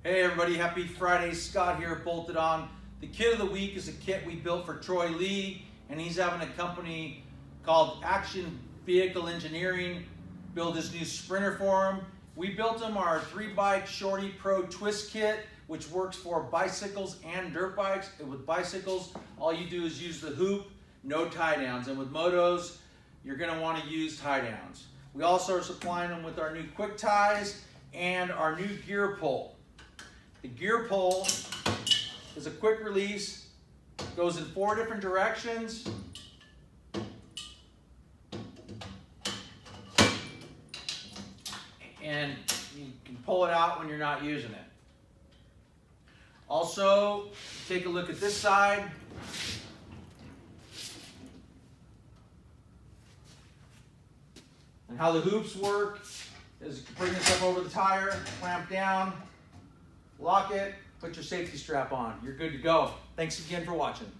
Hey everybody, happy Friday. Scott here, Bolted On. The kit of the week is a kit we built for Troy Lee, and he's having a company called Action Vehicle Engineering build his new Sprinter for him. We built him our 3-bike Shorty Pro Twist Kit, which works for bicycles and dirt bikes. And with bicycles, all you do is use the hoop, no tie downs. And with motos, you're gonna wanna use tie downs. We also are supplying them with our new quick ties and our new gear pull. The gear pull is a quick release, goes in 4 different directions. And you can pull it out when you're not using it. Also, take a look at this side. And how the hoops work is you bring this up over the tire, clamp down, lock it, put your safety strap on. You're good to go. Thanks again for watching.